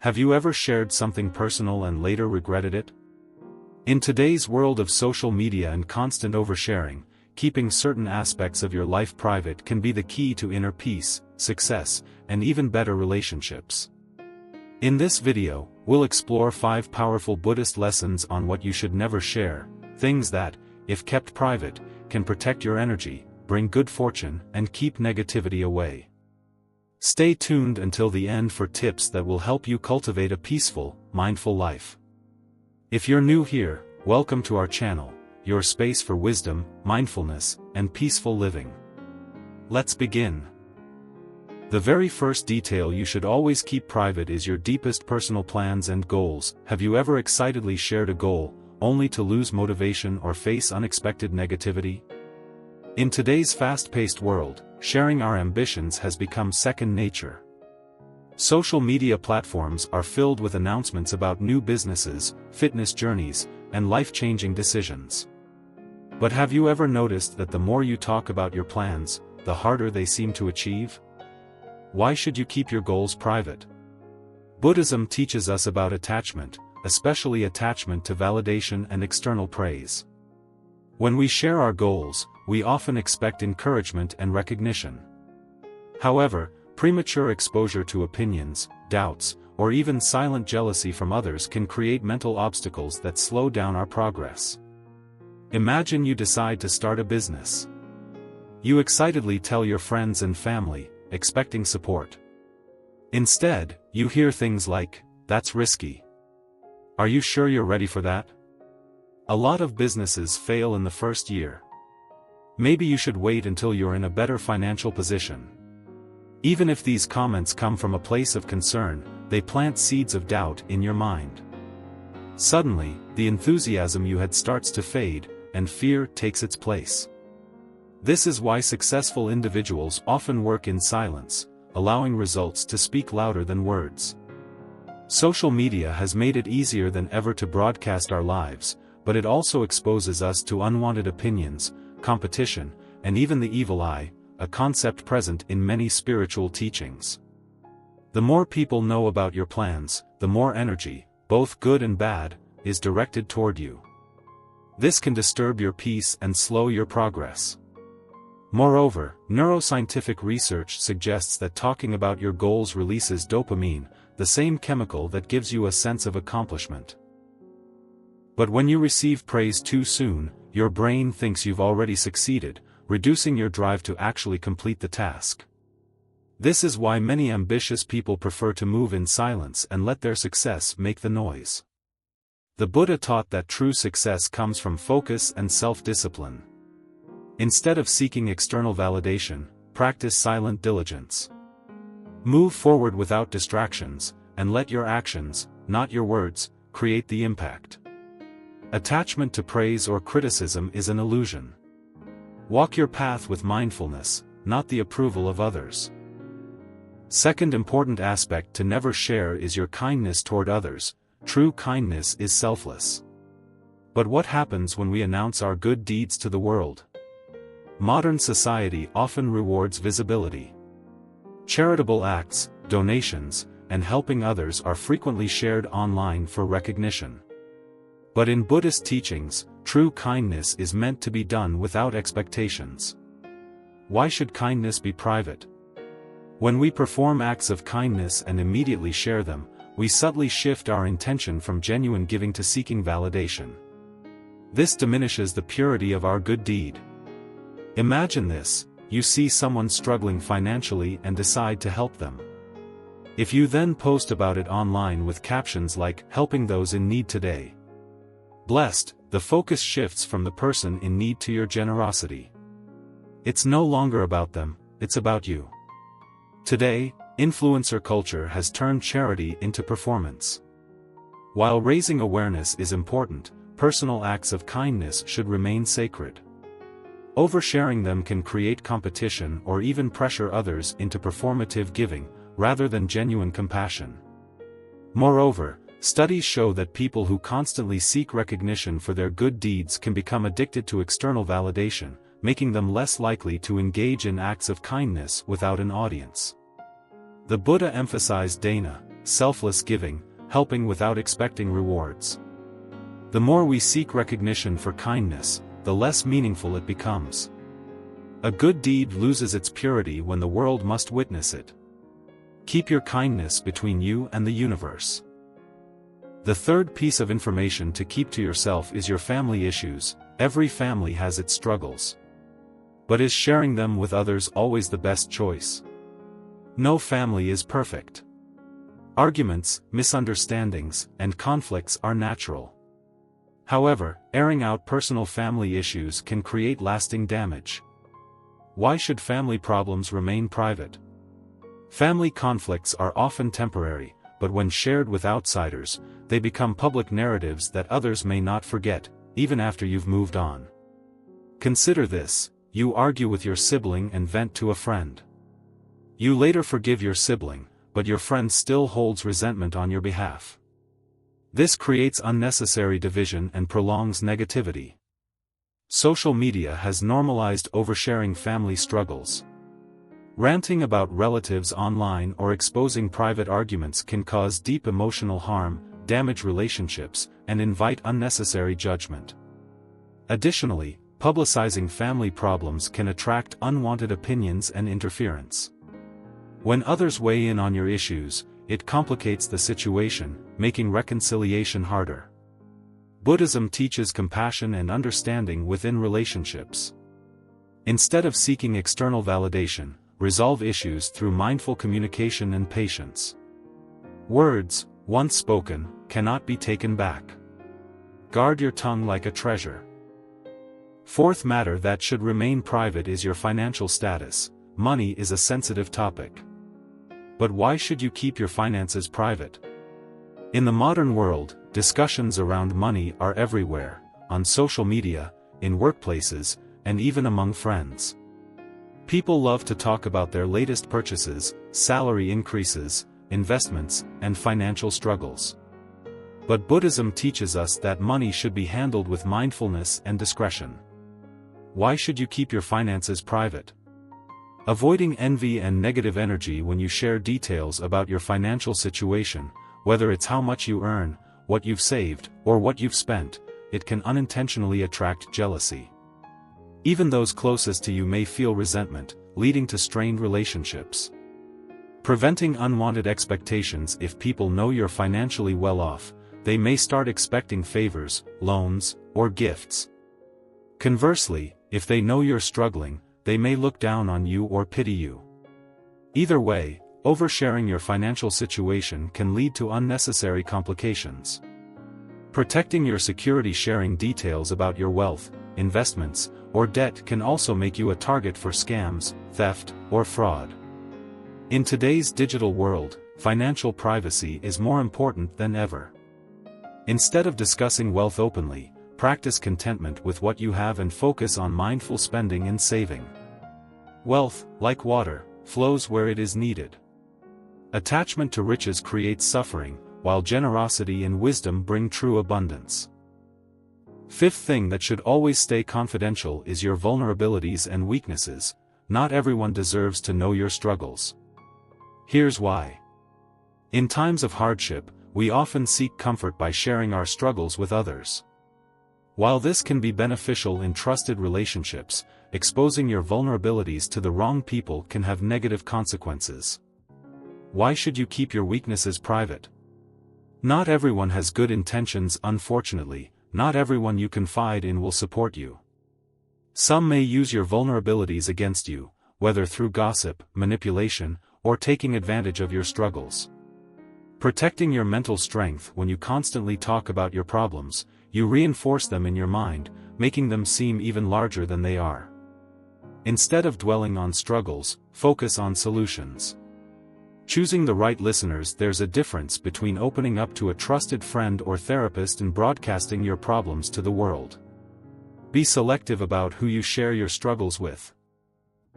Have you ever shared something personal and later regretted it? In today's world of social media and constant oversharing, keeping certain aspects of your life private can be the key to inner peace, success, and even better relationships. In this video, we'll explore 5 powerful Buddhist lessons on what you should never share, things that, if kept private, can protect your energy, bring good fortune, and keep negativity away. Stay tuned until the end for tips that will help you cultivate a peaceful, mindful life. If you're new here, welcome to our channel, your space for wisdom, mindfulness, and peaceful living. Let's begin. The very first detail you should always keep private is your deepest personal plans and goals. Have you ever excitedly shared a goal, only to lose motivation or face unexpected negativity? In today's fast-paced world, sharing our ambitions has become second nature. Social media platforms are filled with announcements about new businesses, fitness journeys, and life-changing decisions. But have you ever noticed that the more you talk about your plans, the harder they seem to achieve? Why should you keep your goals private? Buddhism teaches us about attachment, especially attachment to validation and external praise. When we share our goals, we often expect encouragement and recognition. However, premature exposure to opinions, doubts, or even silent jealousy from others can create mental obstacles that slow down our progress. Imagine you decide to start a business. You excitedly tell your friends and family, expecting support. Instead, you hear things like, "That's risky. Are you sure you're ready for that?" A lot of businesses fail in the first year. Maybe you should wait until you're in a better financial position. Even if these comments come from a place of concern, they plant seeds of doubt in your mind. Suddenly, the enthusiasm you had starts to fade, and fear takes its place. This is why successful individuals often work in silence, allowing results to speak louder than words. Social media has made it easier than ever to broadcast our lives, but it also exposes us to unwanted opinions, competition, and even the evil eye, a concept present in many spiritual teachings. The more people know about your plans, the more energy, both good and bad, is directed toward you. This can disturb your peace and slow your progress. Moreover, neuroscientific research suggests that talking about your goals releases dopamine, the same chemical that gives you a sense of accomplishment. But when you receive praise too soon, your brain thinks you've already succeeded, reducing your drive to actually complete the task. This is why many ambitious people prefer to move in silence and let their success make the noise. The Buddha taught that true success comes from focus and self-discipline. Instead of seeking external validation, practice silent diligence. Move forward without distractions, and let your actions, not your words, create the impact. Attachment to praise or criticism is an illusion. Walk your path with mindfulness, not the approval of others. Second important aspect to never share is your kindness toward others. True kindness is selfless. But what happens when we announce our good deeds to the world? Modern society often rewards visibility. Charitable acts, donations, and helping others are frequently shared online for recognition. But in Buddhist teachings, true kindness is meant to be done without expectations. Why should kindness be private? When we perform acts of kindness and immediately share them, we subtly shift our intention from genuine giving to seeking validation. This diminishes the purity of our good deed. Imagine this: you see someone struggling financially and decide to help them. If you then post about it online with captions like, "Helping those in need today. Blessed," the focus shifts from the person in need to your generosity. It's no longer about them, it's about you. Today, influencer culture has turned charity into performance. While raising awareness is important, personal acts of kindness should remain sacred. Oversharing them can create competition or even pressure others into performative giving, rather than genuine compassion. Moreover, studies show that people who constantly seek recognition for their good deeds can become addicted to external validation, making them less likely to engage in acts of kindness without an audience. The Buddha emphasized dana, selfless giving, helping without expecting rewards. The more we seek recognition for kindness, the less meaningful it becomes. A good deed loses its purity when the world must witness it. Keep your kindness between you and the universe. The third piece of information to keep to yourself is your family issues. Every family has its struggles. But is sharing them with others always the best choice? No family is perfect. Arguments, misunderstandings, and conflicts are natural. However, airing out personal family issues can create lasting damage. Why should family problems remain private? Family conflicts are often temporary, but when shared with outsiders, they become public narratives that others may not forget, even after you've moved on. Consider this: you argue with your sibling and vent to a friend. You later forgive your sibling, but your friend still holds resentment on your behalf. This creates unnecessary division and prolongs negativity. Social media has normalized oversharing family struggles. Ranting about relatives online or exposing private arguments can cause deep emotional harm, damage relationships, and invite unnecessary judgment. Additionally, publicizing family problems can attract unwanted opinions and interference. When others weigh in on your issues, it complicates the situation, making reconciliation harder. Buddhism teaches compassion and understanding within relationships. Instead of seeking external validation, resolve issues through mindful communication and patience. Words, once spoken, cannot be taken back. Guard your tongue like a treasure. Fourth matter that should remain private is your financial status. Money is a sensitive topic. But why should you keep your finances private? In the modern world, discussions around money are everywhere, on social media, in workplaces, and even among friends. People love to talk about their latest purchases, salary increases, investments, and financial struggles. But Buddhism teaches us that money should be handled with mindfulness and discretion. Why should you keep your finances private? Avoiding envy and negative energy when you share details about your financial situation, whether it's how much you earn, what you've saved, or what you've spent, it can unintentionally attract jealousy. Even those closest to you may feel resentment, leading to strained relationships. Preventing unwanted expectations: if people know you're financially well off, they may start expecting favors, loans, or gifts. Conversely, if they know you're struggling, they may look down on you or pity you. Either way, oversharing your financial situation can lead to unnecessary complications. Protecting your security: sharing details about your wealth, investments, or debt can also make you a target for scams, theft, or fraud. In today's digital world, financial privacy is more important than ever. Instead of discussing wealth openly, practice contentment with what you have and focus on mindful spending and saving. Wealth, like water, flows where it is needed. Attachment to riches creates suffering, while generosity and wisdom bring true abundance. Fifth thing that should always stay confidential is your vulnerabilities and weaknesses. Not everyone deserves to know your struggles. Here's why. In times of hardship, we often seek comfort by sharing our struggles with others. While this can be beneficial in trusted relationships, exposing your vulnerabilities to the wrong people can have negative consequences. Why should you keep your weaknesses private? Not everyone has good intentions. Unfortunately, not everyone you confide in will support you. Some may use your vulnerabilities against you, whether through gossip, manipulation, or taking advantage of your struggles. Protecting your mental strength: when you constantly talk about your problems, you reinforce them in your mind, making them seem even larger than they are. Instead of dwelling on struggles, focus on solutions. Choosing the right listeners: there's a difference between opening up to a trusted friend or therapist and broadcasting your problems to the world. Be selective about who you share your struggles with.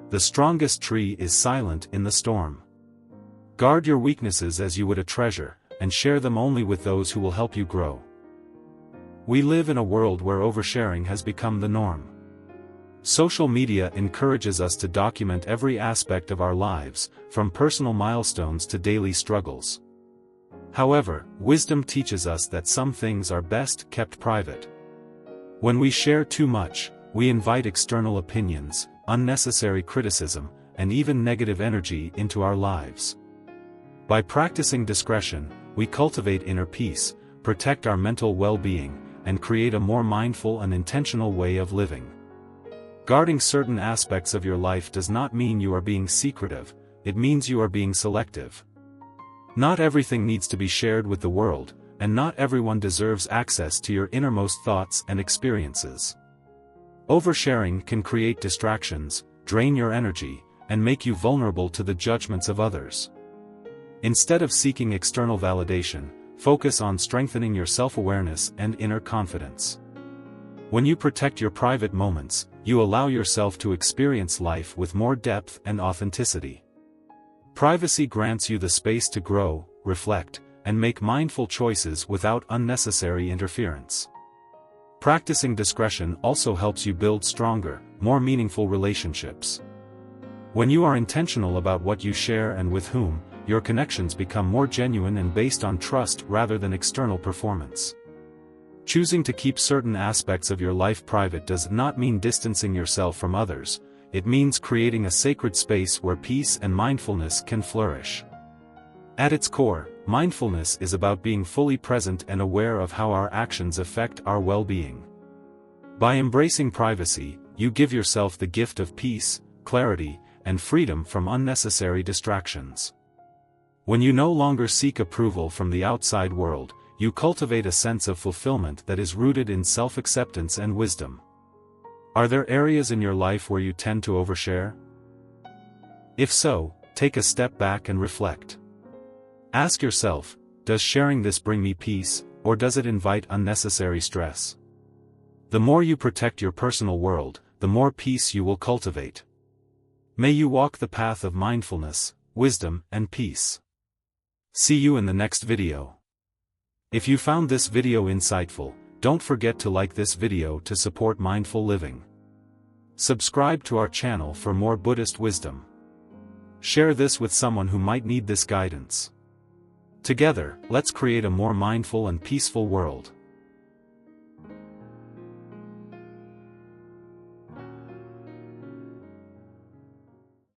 The strongest tree is silent in the storm. Guard your weaknesses as you would a treasure, and share them only with those who will help you grow. We live in a world where oversharing has become the norm. Social media encourages us to document every aspect of our lives, from personal milestones to daily struggles. However, wisdom teaches us that some things are best kept private. When we share too much, we invite external opinions, unnecessary criticism, and even negative energy into our lives. By practicing discretion, we cultivate inner peace, protect our mental well-being, and create a more mindful and intentional way of living. Guarding certain aspects of your life does not mean you are being secretive, it means you are being selective. Not everything needs to be shared with the world, and not everyone deserves access to your innermost thoughts and experiences. Oversharing can create distractions, drain your energy, and make you vulnerable to the judgments of others. Instead of seeking external validation, focus on strengthening your self-awareness and inner confidence. When you protect your private moments, you allow yourself to experience life with more depth and authenticity. Privacy grants you the space to grow, reflect, and make mindful choices without unnecessary interference. Practicing discretion also helps you build stronger, more meaningful relationships. When you are intentional about what you share and with whom, your connections become more genuine and based on trust rather than external performance. Choosing to keep certain aspects of your life private does not mean distancing yourself from others, it means creating a sacred space where peace and mindfulness can flourish. At its core, mindfulness is about being fully present and aware of how our actions affect our well-being. By embracing privacy, you give yourself the gift of peace, clarity, and freedom from unnecessary distractions. When you no longer seek approval from the outside world, you cultivate a sense of fulfillment that is rooted in self-acceptance and wisdom. Are there areas in your life where you tend to overshare? If so, take a step back and reflect. Ask yourself, does sharing this bring me peace, or does it invite unnecessary stress? The more you protect your personal world, the more peace you will cultivate. May you walk the path of mindfulness, wisdom, and peace. See you in the next video. If you found this video insightful, don't forget to like this video to support mindful living. Subscribe to our channel for more Buddhist wisdom. Share this with someone who might need this guidance. Together, let's create a more mindful and peaceful world.